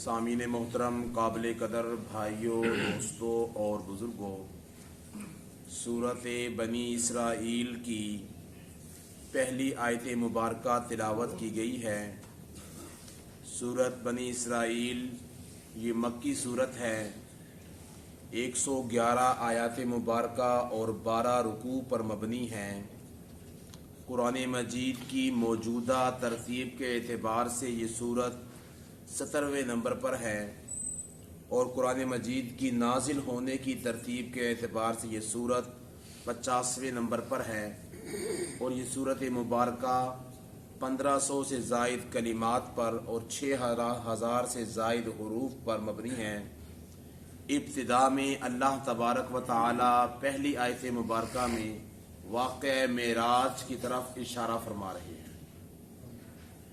سامعین محترم، قابل قدر بھائیوں، دوستوں اور بزرگوں، سورۃ بنی اسرائیل کی پہلی آیت مبارکہ تلاوت کی گئی ہے۔ سورۃ بنی اسرائیل یہ مکی سورت ہے، 111 آیات مبارکہ اور 12 رکوع پر مبنی ہے۔ قرآن مجید کی موجودہ ترتیب کے اعتبار سے یہ سورت 17ویں نمبر پر ہے، اور قرآن مجید کی نازل ہونے کی ترتیب کے اعتبار سے یہ سورت 50ویں نمبر پر ہے، اور یہ سورت مبارکہ 1500 سے زائد کلمات پر اور 6000 سے زائد حروف پر مبنی ہے۔ ابتدا میں اللہ تبارک و تعالی پہلی آیت مبارکہ میں واقعہ معراج کی طرف اشارہ فرما رہے ہیں۔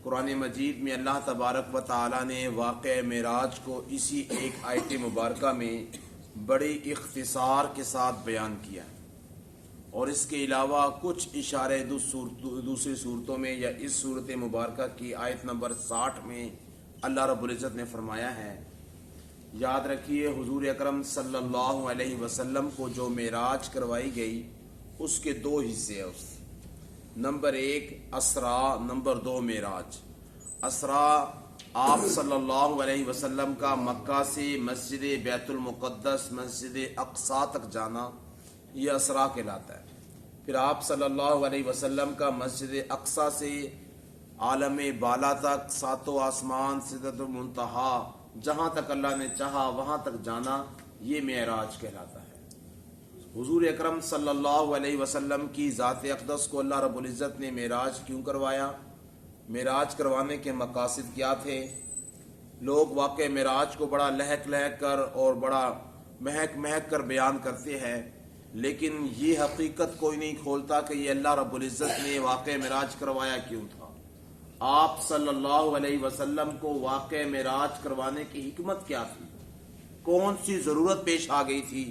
قرآن مجید میں اللہ تبارک و تعالی نے واقعہ معراج کو اسی ایک آیت مبارکہ میں بڑی اختصار کے ساتھ بیان کیا ہے، اور اس کے علاوہ کچھ اشارے دوسری صورتوں میں یا اس صورت مبارکہ کی آیت نمبر 60 میں اللہ رب العزت نے فرمایا ہے۔ یاد رکھیے، حضور اکرم صلی اللہ علیہ وسلم کو جو معراج کروائی گئی اس کے دو حصے ہیں۔ نمبر 1 اسرا، نمبر 2 معراج۔ اسرا آپ صلی اللہ علیہ وسلم کا مکہ سے مسجد بیت المقدس، مسجد اقصی تک جانا، یہ اسرا کہلاتا ہے۔ پھر آپ صلی اللہ علیہ وسلم کا مسجد اقصی سے عالم بالا تک، ساتوں آسمان، سدرۃ المنتہا، جہاں تک اللہ نے چاہا وہاں تک جانا، یہ معراج کہلاتا ہے۔ حضور اکرم صلی اللہ علیہ وسلم کی ذات اقدس کو اللہ رب العزت نے معراج کیوں کروایا؟ معراج کروانے کے مقاصد کیا تھے؟ لوگ واقع معراج کو بڑا لہک لہک کر اور بڑا مہک مہک کر بیان کرتے ہیں، لیکن یہ حقیقت کوئی نہیں کھولتا کہ یہ اللہ رب العزت نے واقع معراج کروایا کیوں تھا۔ آپ صلی اللہ علیہ وسلم کو واقع معراج کروانے کی حکمت کیا تھی؟ کون سی ضرورت پیش آ گئی تھی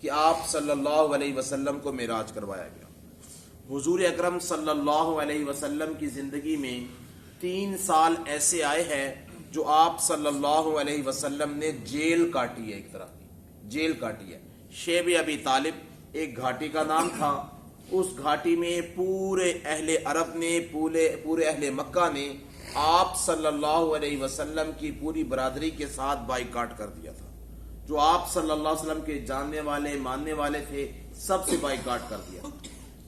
کہ آپ صلی اللہ علیہ وسلم کو معراج کروایا گیا؟ حضور اکرم صلی اللہ علیہ وسلم کی زندگی میں 3 سال ایسے آئے ہیں جو آپ صلی اللہ علیہ وسلم نے جیل کاٹی ہے، ایک طرح کی جیل کاٹی ہے۔ شیب ابی طالب ایک گھاٹی کا نام تھا۔ اس گھاٹی میں پورے اہل عرب نے، پورے اہل مکہ نے آپ صلی اللہ علیہ وسلم کی پوری برادری کے ساتھ بائیکاٹ کر دیا تھا۔ جو آپ صلی اللہ علیہ وسلم کے جاننے والے ماننے والے تھے، سب سے بائیکاٹ کر دیا۔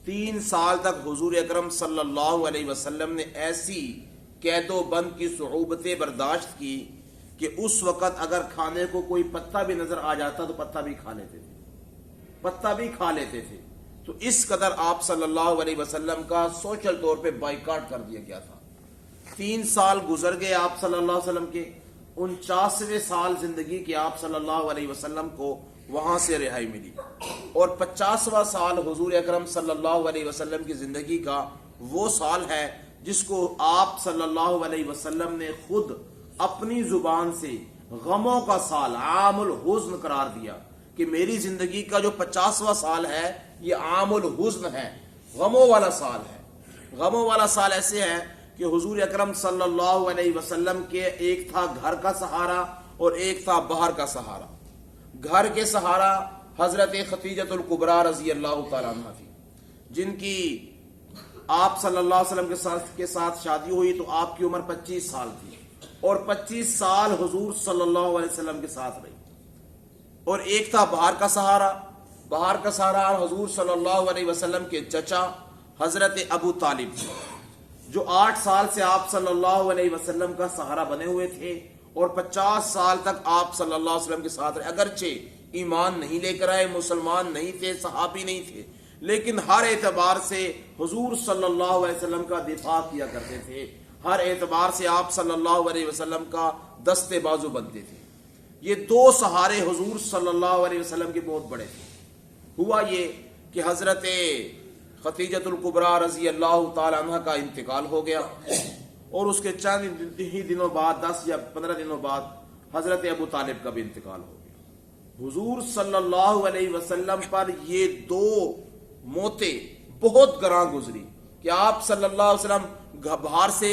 3 سال تک حضور اکرم صلی اللہ علیہ وسلم نے ایسی قید و بند کی صعوبتیں برداشت کی کہ اس وقت اگر کھانے کو کوئی پتا بھی نظر آ جاتا تو پتا بھی کھا لیتے تھے۔ تو اس قدر آپ صلی اللہ علیہ وسلم کا سوشل طور پہ بائیکاٹ کر دیا گیا تھا۔ 3 سال گزر گئے آپ صلی اللہ علیہ وسلم کے، 49ویں سال زندگی کے آپ صلی اللہ علیہ وسلم کو وہاں سے رہائی ملی، اور 50واں سال حضور اکرم صلی اللہ علیہ وسلم کی زندگی کا وہ سال ہے جس کو آپ صلی اللہ علیہ وسلم نے خود اپنی زبان سے غموں کا سال، عام الحزن قرار دیا کہ میری زندگی کا جو 50واں سال ہے یہ عام الحزن ہے، غموں والا سال ہے۔ غموں والا سال ایسے ہے کہ حضور اکرم صلی اللہ علیہ وسلم کے ایک تھا گھر کا سہارا اور ایک تھا باہر کا سہارا۔ گھر کے سہارا حضرت خدیجہ الکبریٰ رضی اللہ تعالیٰ عنہ تھی، جن کی آپ صلی اللہ علیہ وسلم کے ساتھ شادی ہوئی تو آپ کی عمر 25 سال تھی، اور 25 سال حضور صلی اللہ علیہ وسلم کے ساتھ رہی۔ اور ایک تھا باہر کا سہارا حضور صلی اللہ علیہ وسلم کے چچا حضرت ابو طالب تھے، جو 8 سال سے آپ صلی اللہ علیہ وسلم کا سہارا بنے ہوئے تھے، اور 50 سال تک آپ صلی اللہ علیہ وسلم کے ساتھ رہے۔ اگرچہ ایمان نہیں لے کر آئے، مسلمان نہیں تھے، صحابی نہیں تھے، لیکن ہر اعتبار سے حضور صلی اللہ علیہ وسلم کا دفاع کیا کرتے تھے، ہر اعتبار سے آپ صلی اللہ علیہ وسلم کا دستے بازو بنتے تھے۔ یہ 2 سہارے حضور صلی اللہ علیہ وسلم کے بہت بڑے تھے۔ ہوا یہ کہ حضرت خدیجہ الکبریٰ رضی اللہ تعالی عنہ کا انتقال ہو گیا، اور اس کے چند ہی دنوں بعد، 10 یا 15 دنوں بعد، حضرت ابو طالب کا بھی انتقال ہو گیا۔ حضور صلی اللہ علیہ وسلم پر یہ 2 موتیں بہت گراں گزری کہ آپ صلی اللہ علیہ وسلم باہر سے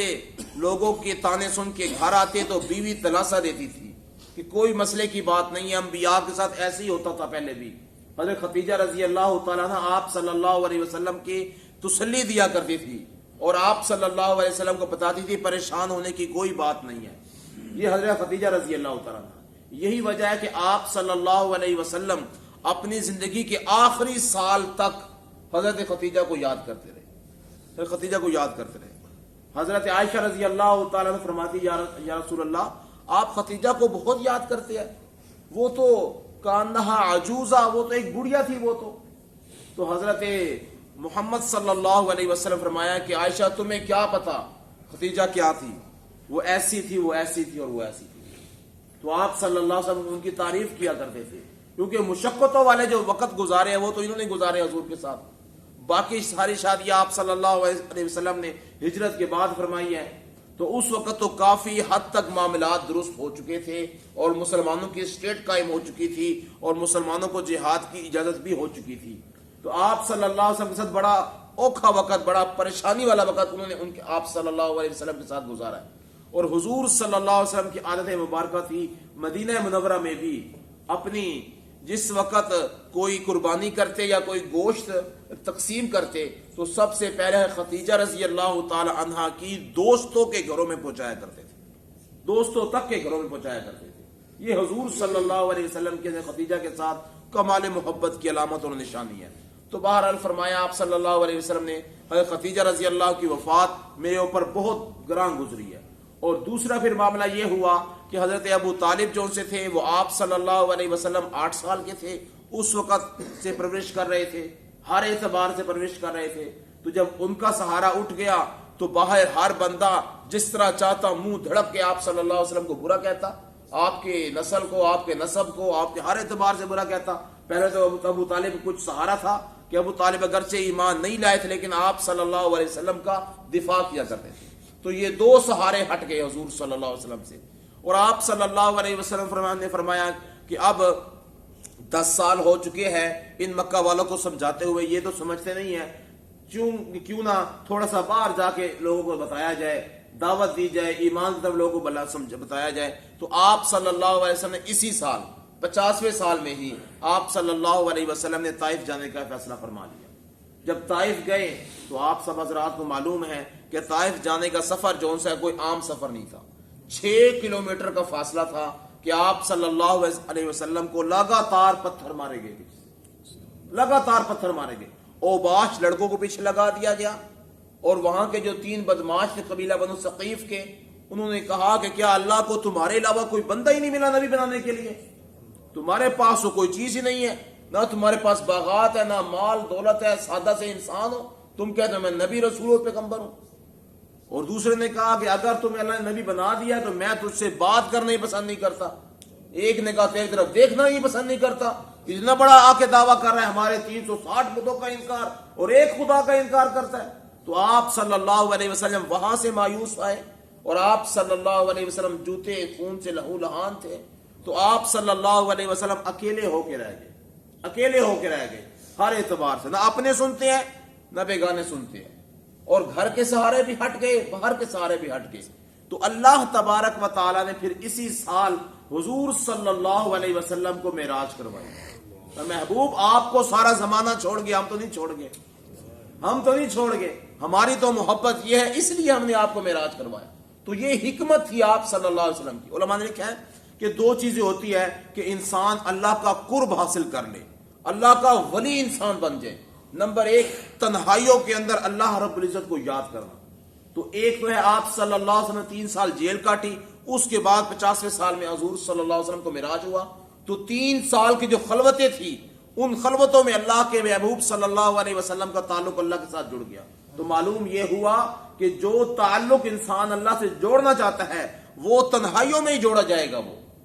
لوگوں کے تانے سن کے گھر آتے تو بیوی تلاسا دیتی تھی کہ کوئی مسئلے کی بات نہیں ہے، انبیاء کے ساتھ ایسے ہی ہوتا تھا پہلے بھی۔ حضرت خدیجہ رضی اللہ تعالیٰ عنہ آپ صلی اللہ علیہ وسلم کی تسلی دیا کرتی تھی اور آپ صلی اللہ علیہ وسلم کو بتاتی تھی پریشان ہونے کی کوئی بات نہیں ہے۔ یہ حضرت خدیجہ رضی اللہ تعالیٰ عنہ، یہی وجہ ہے کہ آپ صلی اللہ علیہ وسلم اپنی زندگی کے آخری سال تک حضرت خدیجہ کو یاد کرتے رہے، حضرت خدیجہ کو یاد کرتے رہے۔ حضرت عائشہ رضی اللہ تعالیٰ عنہ فرماتی یا رسول اللہ، آپ خدیجہ کو بہت یاد کرتے ہیں، وہ تو کانہا عجوزہ، وہ تو ایک بڑھیا تھی وہ تو حضرت محمد صلی اللہ علیہ وسلم فرمایا کہ عائشہ تمہیں کیا پتا خدیجہ کیا تھی، وہ ایسی تھی، وہ ایسی تھی اور وہ ایسی تھی۔ تو آپ صلی اللہ علیہ وسلم ان کی تعریف کیا کرتے تھے، کیونکہ مشقتوں والے جو وقت گزارے ہیں وہ تو انہوں نے گزارے حضور کے ساتھ۔ باقی ساری شادیاں آپ صلی اللہ علیہ وسلم نے ہجرت کے بعد فرمائی ہے، تو اس وقت تو کافی حد تک معاملات درست ہو چکے تھے اور مسلمانوں کی اسٹیٹ قائم ہو چکی تھی اور مسلمانوں کو جہاد کی اجازت بھی ہو چکی تھی۔ تو آپ صلی اللہ علیہ وسلم کے ساتھ بڑا اوکھا وقت، بڑا پریشانی والا وقت انہوں نے آپ صلی اللہ علیہ وسلم کے ساتھ گزارا ہے۔ اور حضور صلی اللہ علیہ وسلم کی عادت مبارکہ تھی مدینہ منورہ میں بھی اپنی جس وقت کوئی قربانی کرتے یا کوئی گوشت تقسیم کرتے تو سب سے پہلے خدیجہ رضی اللہ تعالی عنہا کی دوستوں کے گھروں میں پہنچایا کرتے تھے، دوستوں تک کے گھروں میں پہنچایا کرتے تھے۔ یہ حضور صلی اللہ علیہ وسلم کے خدیجہ کے ساتھ کمال محبت کی علامت اور نشانی ہے۔ تو بہرحال فرمایا آپ صلی اللہ علیہ وسلم نے حضرت خدیجہ رضی اللہ کی وفات میرے اوپر بہت گراں گزری ہے۔ اور دوسرا پھر معاملہ یہ ہوا کہ حضرت ابو طالب جو سے تھے وہ آپ صلی اللہ علیہ وسلم 8 سال کے تھے، اس وقت سے پرورش کر رہے تھے، ہر اعتبار سے پرورش کر رہے تھے۔ تو جب ان کا سہارا اٹھ گیا تو باہر ہر بندہ جس طرح چاہتا منہ دھڑک کے آپ صلی اللہ علیہ وسلم کو برا کہتا، آپ کے نسل کو، آپ کے نسب کو، آپ کے ہر اعتبار سے برا کہتا۔ پہلے تو ابو طالب کچھ سہارا تھا کہ ابو طالب اگرچہ ایمان نہیں لائے تھے لیکن آپ صلی اللہ علیہ وسلم کا دفاع کیا کرتے تھے۔ تو یہ دو سہارے ہٹ گئے حضور صلی اللہ علیہ وسلم سے، اور آپ صلی اللہ علیہ وسلم نے فرمایا کہ اب 10 سال ہو چکے ہیں، ان مکہ والوں کو سمجھاتے ہوئے یہ تو سمجھتے نہیں ہیں، کیوں نہ تھوڑا سا باہر جا کے لوگوں کو بتایا جائے، دعوت دی جائے، ایمان کی طرف لوگوں کو بتایا جائے۔ تو آپ صلی اللہ علیہ وسلم نے اسی سال 50ویں سال میں ہی آپ صلی اللہ علیہ وسلم نے طائف جانے کا فیصلہ فرما لیا۔ جب طائف گئے تو آپ سب حضرات کو معلوم ہے کہ طائف جانے کا سفر جو ان سے کوئی عام سفر نہیں تھا، 6 کلومیٹر کا فاصلہ تھا کہ آپ صلی اللہ علیہ وسلم کو لگاتار پتھر مارے گئے، لگاتار پتھر مارے گئے۔ اوباش لڑکوں کو پیچھے لگا دیا گیا، اور وہاں کے جو 3 بدماش تھے قبیلہ بنو ثقیف کے، انہوں نے کہا کہ کیا اللہ کو تمہارے علاوہ کوئی بندہ ہی نہیں ملا نبی بنانے کے لیے؟ تمہارے پاس تو کوئی چیز ہی نہیں ہے، نہ تمہارے پاس باغات ہے، نہ مال دولت ہے، سادہ سے انسان ہو، تم کہتے ہو میں نبی رسول اور پیغمبر ہوں۔ اور دوسرے نے کہا کہ اگر تمہیں اللہ نے نبی بنا دیا تو میں تجھ سے بات کرنا ہی پسند نہیں کرتا۔ ایک نے کہا تیری طرف دیکھنا ہی پسند نہیں کرتا، اتنا بڑا آ کے دعویٰ کر رہا ہے ہمارے 360 بتوں کا انکار اور ایک خدا کا انکار کرتا ہے۔ تو آپ صلی اللہ علیہ وسلم وہاں سے مایوس آئے، اور آپ صلی اللہ علیہ وسلم جوتے خون سے لہو لہان تھے، تو آپ صلی اللہ علیہ وسلم اکیلے ہو کے رہ گئے، اکیلے ہو کے رہ گئے ہر اعتبار سے، نہ اپنے سنتے ہیں نہ بیگانے سنتے ہیں، اور گھر کے سہارے بھی ہٹ گئے، باہر کے سہارے بھی ہٹ گئے۔ تو اللہ تبارک و تعالی نے پھر اسی سال حضور صلی اللہ علیہ وسلم کو معراج کروائی۔ تو محبوب آپ کو سارا زمانہ چھوڑ گیا، ہم تو نہیں چھوڑ گئے، ہم تو نہیں چھوڑ گئے، ہماری تو محبت یہ ہے، اس لیے ہم نے آپ کو معراج کروایا۔ تو یہ حکمت تھی آپ صلی اللہ علیہ وسلم کی۔ علماء نے لکھا ہے کہ 2 چیزیں ہوتی ہے کہ انسان اللہ کا قرب حاصل کر لے، اللہ کا ولی انسان بن جائے۔ نمبر 1 تنہائیوں کے اندر اللہ رب العزت کو یاد کرنا۔ تو ایک تو ہے آپ صلی اللہ علیہ وسلم 3 سال جیل کاٹی، اس کے بعد 50ویں سال میں حضور صلی اللہ علیہ وسلم کو معراج ہوا۔ تو 3 سال کی جو خلوتیں تھی، ان خلوتوں میں اللہ کے محبوب صلی اللہ علیہ وسلم کا تعلق اللہ کے ساتھ جڑ گیا۔ تو معلوم یہ ہوا کہ جو تعلق انسان اللہ سے جوڑنا چاہتا ہے وہ تنہائیوں میں ہی جوڑا جائے گا،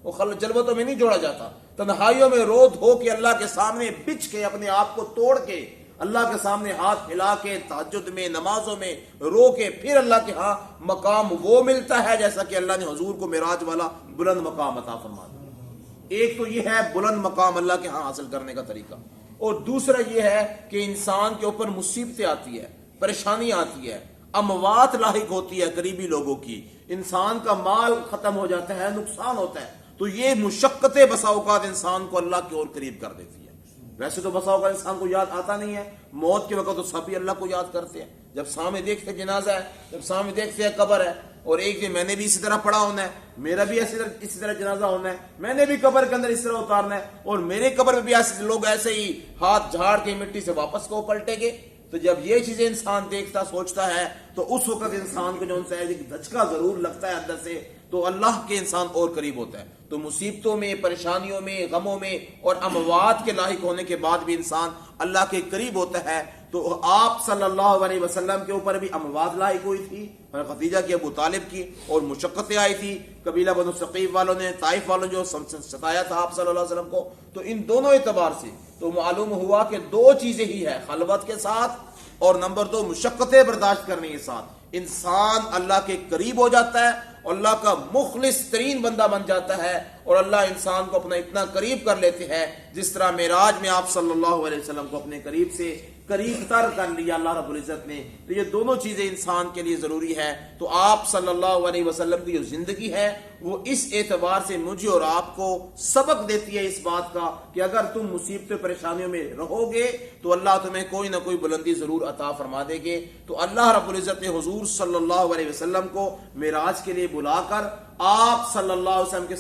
وہ جلوتوں میں نہیں جوڑا جاتا۔ تنہائیوں میں رو دھو کے اللہ کے سامنے بچھ کے اپنے آپ کو توڑ کے اللہ کے سامنے ہاتھ پھیلا کے تہجد میں نمازوں میں رو کے پھر اللہ کے ہاں مقام وہ ملتا ہے جیسا کہ اللہ نے حضور کو معراج والا بلند مقام عطا فرما دیا۔ ایک تو یہ ہے بلند مقام اللہ کے ہاں حاصل کرنے کا طریقہ، اور دوسرا یہ ہے کہ انسان کے اوپر مصیبتیں آتی ہے، پریشانی آتی ہے، اموات لاحق ہوتی ہے قریبی لوگوں کی، انسان کا مال ختم ہو جاتا ہے، نقصان ہوتا ہے، تو یہ مشقتیں بسا اوقات انسان کو اللہ کی اور قریب کر دیتی ہے۔ ویسے تو بسا اوقات انسان کو یاد آتا نہیں ہے، موت کے وقت تو سب ہی اللہ کو یاد کرتے ہیں، جب سامنے دیکھتے جنازہ ہے، جب سامنے دیکھتے ہیں قبر ہے، اور ایک دن میں نے بھی اسی طرح پڑا ہونا ہے، میرا بھی اسی طرح جنازہ ہونا ہے، میں نے بھی قبر کے اندر اس طرح اتارنا ہے، اور میرے قبر میں بھی ایسے لوگ ایسے ہی ہاتھ جھاڑ کے مٹی سے واپس کو پلٹیں گے۔ تو جب یہ چیزیں انسان دیکھتا سوچتا ہے تو اس وقت انسان کو جو ان سے ایک دھچکا ضرور لگتا ہے اندر سے، تو اللہ کے انسان اور قریب ہوتا ہے۔ تو مصیبتوں میں، پریشانیوں میں، غموں میں اور اموات کے لاحق ہونے کے بعد بھی انسان اللہ کے قریب ہوتا ہے۔ تو آپ صلی اللہ علیہ وسلم کے اوپر بھی اموات لاحق ہوئی تھی، خدیجہ کی، ابو طالب کی، اور مشقتیں آئی تھی، قبیلہ بنو ثقیف والوں نے، طائف والوں نے جو ستایا تھا آپ صلی اللہ علیہ وسلم کو۔ تو ان دونوں اعتبار سے تو معلوم ہوا کہ دو چیزیں ہی ہے، خلوت کے ساتھ اور نمبر 2 مشقتیں برداشت کرنے کے ساتھ انسان اللہ کے قریب ہو جاتا ہے اور اللہ کا مخلص ترین بندہ بن جاتا ہے، اور اللہ انسان کو اپنا اتنا قریب کر لیتے ہیں جس طرح معراج میں آپ صلی اللہ علیہ وسلم کو اپنے قریب سے قریب تر کر لیا اللہ رب العزت نے۔ تو یہ دونوں چیزیں انسان کے لیے ضروری ہے۔ تو آپ صلی اللہ علیہ وسلم کی جو زندگی ہے وہ اس اعتبار سے مجھے اور آپ کو سبق دیتی ہے اس بات کا کہ اگر تم مصیبتوں پریشانیوں میں رہو گے تو اللہ تمہیں کوئی نہ کوئی بلندی ضرور عطا فرما دے گے۔ تو اللہ رب العزت نے حضور صلی اللہ علیہ وسلم کو معراج کے لیے بلا کر آپ صلی اللہ علیہ وسلم کے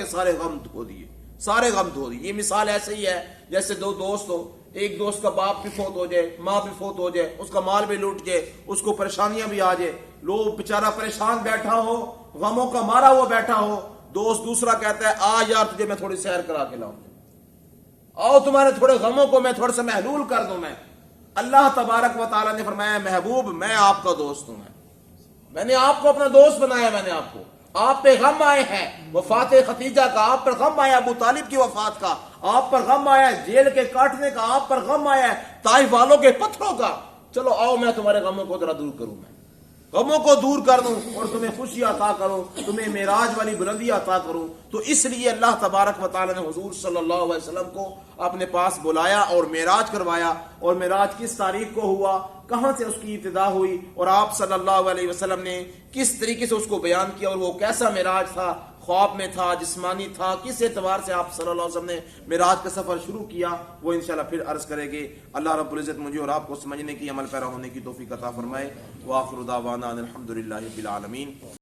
سارے غم دھو دیے، سارے غم دھو دیے۔ یہ مثال ایسے ہی ہے جیسے دو دوست ہو، ایک دوست کا باپ بھی فوت ہو جائے، ماں بھی فوت ہو جائے، اس کا مال بھی لوٹ جائے، اس کو پریشانیاں بھی آ جائے، لوگ بیچارہ پریشان بیٹھا ہو، غموں کا مارا ہوا بیٹھا ہو، دوست دوسرا کہتا ہے آ یار تجھے میں تھوڑی سیر کرا کے لاؤں، آؤ تمہارے تھوڑے غموں کو میں تھوڑا سا محلول کر دوں۔ میں اللہ تبارک و تعالیٰ نے فرمایا محبوب میں آپ کا دوست ہوں، میں نے آپ کو اپنا دوست بنایا، میں نے آپ پہ غم آئے ہیں وفات خدیجہ کا، آپ پر غم آیا ابو طالب کی وفات کا، آپ پر غم آیا ہے جیل کے کاٹنے کا، آپ پر غم آیا ہے طائف والوں کے پتھروں کا، چلو آؤ میں تمہارے غموں کو ذرا دور کروں، میں غموں کو دور کر دوں اور تمہیں خوشی عطا کروں، تمہیں معراج والی بلندی عطا کروں۔ تو اس لیے اللہ تبارک و تعالی نے حضور صلی اللہ علیہ وسلم کو اپنے پاس بلایا اور معراج کروایا۔ اور معراج کس تاریخ کو ہوا، کہاں سے اس کی ابتدا ہوئی، اور آپ صلی اللہ علیہ وسلم نے کس طریقے سے اس کو بیان کیا، اور وہ کیسا معراج تھا، خواب میں تھا، جسمانی تھا، کس اعتبار سے آپ صلی اللہ علیہ وسلم نے معراج کا سفر شروع کیا، وہ انشاءاللہ پھر عرض کریں گے۔ اللہ رب العزت مجھے اور آپ کو سمجھنے کی، عمل پیرا ہونے کی توفیق عطا فرمائے۔ وآخر دعوانا ان الحمد للہ رب العالمین۔